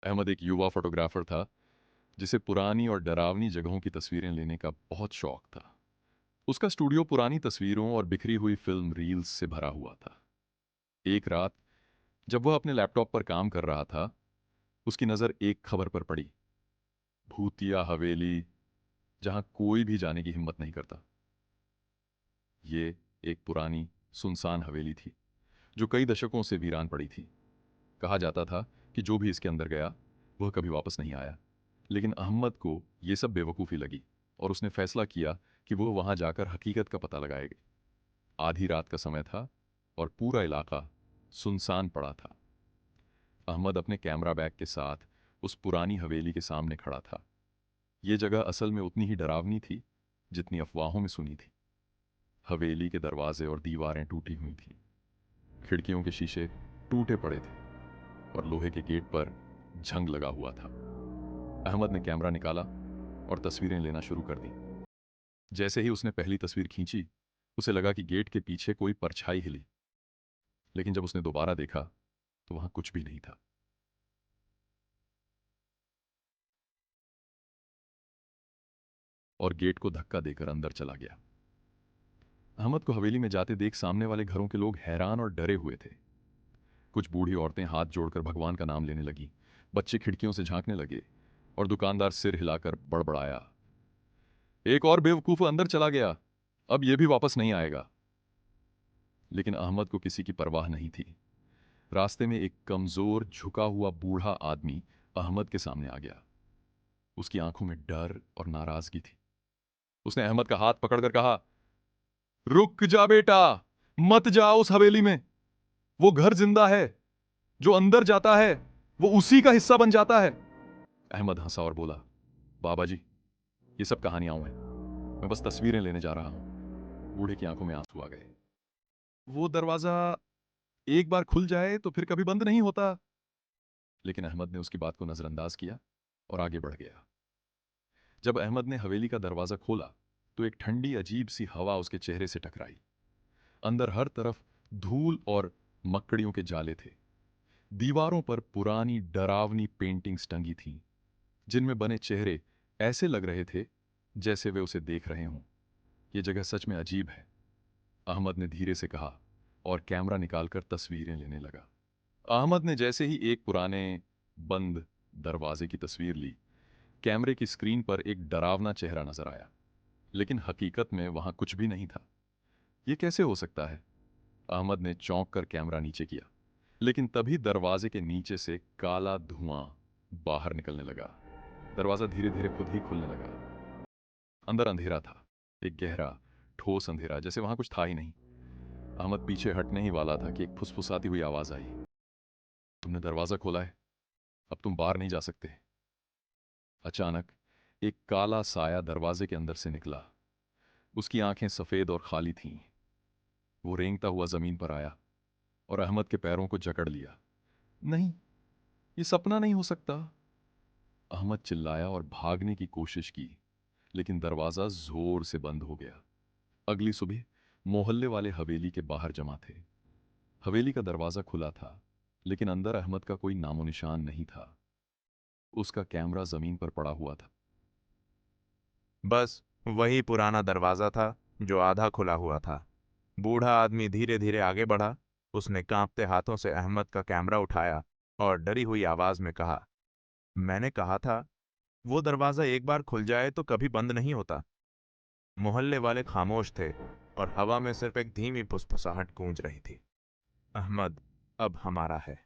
अहमद एक युवा फोटोग्राफर था जिसे पुरानी और डरावनी जगहों की तस्वीरें लेने का बहुत शौक था। उसका स्टूडियो पुरानी तस्वीरों और बिखरी हुई फिल्म रील्स से भरा हुआ था। एक रात जब वह अपने लैपटॉप पर काम कर रहा था, उसकी नज़र एक खबर पर पड़ी। भूतिया हवेली, जहां कोई भी जाने की हिम्मत नहीं करता। ये एक पुरानी सुनसान हवेली थी जो कई दशकों से वीरान पड़ी थी। कहा जाता था कि जो भी इसके अंदर गया वह कभी वापस नहीं आया। लेकिन अहमद को यह सब बेवकूफ़ी लगी और उसने फैसला किया कि वह वहां जाकर हकीकत का पता लगाएगी। आधी रात का समय था और पूरा इलाका सुनसान पड़ा था। अहमद अपने कैमरा बैग के साथ उस पुरानी हवेली के सामने खड़ा था। यह जगह असल में उतनी ही डरावनी थी जितनी अफवाहों में सुनी थी। हवेली के दरवाजे और दीवारें टूटी हुई थीं। खिड़कियों के शीशे टूटे पड़े थे और लोहे के गेट पर जंग लगा हुआ था। अहमद ने कैमरा निकाला और तस्वीरें लेना शुरू कर दी। जैसे ही उसने पहली तस्वीर खींची, उसे लगा कि गेट के पीछे कोई परछाई हिली। लेकिन जब उसने दोबारा देखा तो वहां कुछ भी नहीं था। और गेट को धक्का देकर अंदर चला गया। अहमद को हवेली में जाते देख सामने वाले घरों के लोग हैरान और डरे हुए थे। कुछ बूढ़ी औरतें हाथ जोड़कर भगवान का नाम लेने लगी। बच्चे खिड़कियों से झांकने लगे और दुकानदार सिर हिलाकर बड़बड़ाया, एक और बेवकूफ अंदर चला गया, अब यह भी वापस नहीं आएगा। लेकिन अहमद को किसी की परवाह नहीं थी। रास्ते में एक कमजोर झुका हुआ बूढ़ा आदमी अहमद के सामने आ गया। उसकी आंखों में डर और नाराजगी थी। उसने अहमद का हाथ पकड़कर कहा, रुक जा बेटा, मत जा उस हवेली में। वो घर जिंदा है, जो अंदर जाता है वो उसी का हिस्सा बन जाता है। अहमद हंसा और बोला, बाबा जी, ये सब कहानियां हैं, मैं बस तस्वीरें लेने जा रहा हूं। बूढ़े की आंखों में आंसू आ गए। वो दरवाजा एक बार खुल जाए तो फिर कभी बंद नहीं होता। लेकिन अहमद ने उसकी बात को नजरअंदाज किया और आगे बढ़ गया। जब अहमद ने हवेली का दरवाजा खोला तो एक ठंडी अजीब सी हवा उसके चेहरे से टकराई। अंदर हर तरफ धूल और मकड़ियों के जाले थे। दीवारों पर पुरानी डरावनी पेंटिंग्स टंगी थीं, जिनमें बने चेहरे ऐसे लग रहे थे जैसे वे उसे देख रहे हों। यह जगह सच में अजीब है, अहमद ने धीरे से कहा और कैमरा निकालकर तस्वीरें लेने लगा। अहमद ने जैसे ही एक पुराने बंद दरवाजे की तस्वीर ली, कैमरे की स्क्रीन पर एक डरावना चेहरा नजर आया। लेकिन हकीकत में वहां कुछ भी नहीं था। यह कैसे हो सकता है? अहमद ने चौंक कर कैमरा नीचे किया। लेकिन तभी दरवाजे के नीचे से काला धुआं बाहर निकलने लगा। दरवाजा धीरे धीरे खुद ही खुलने लगा। अंदर अंधेरा था, एक गहरा ठोस अंधेरा, जैसे वहां कुछ था ही नहीं। अहमद पीछे हटने ही वाला था कि एक फुसफुसाती हुई आवाज आई, तुमने दरवाजा खोला है, अब तुम बाहर नहीं जा सकते। अचानक एक काला साया दरवाजे के अंदर से निकला। उसकी आंखें सफेद और खाली थीं। वो रेंगता हुआ जमीन पर आया और अहमद के पैरों को जकड़ लिया। नहीं, ये सपना नहीं हो सकता। अहमद चिल्लाया और भागने की कोशिश की, लेकिन दरवाजा जोर से बंद हो गया। अगली सुबह मोहल्ले वाले हवेली के बाहर जमा थे। हवेली का दरवाजा खुला था, लेकिन अंदर अहमद का कोई नामो निशान नहीं था। उसका कैमरा जमीन पर पड़ा हुआ था। बस वही पुराना दरवाजा था जो आधा खुला हुआ था। बूढ़ा आदमी धीरे धीरे आगे बढ़ा। उसने कांपते हाथों से अहमद का कैमरा उठाया और डरी हुई आवाज में कहा, मैंने कहा था वो दरवाजा एक बार खुल जाए तो कभी बंद नहीं होता। मोहल्ले वाले खामोश थे और हवा में सिर्फ एक धीमी फुसफुसाहट गूंज रही थी, अहमद अब हमारा है।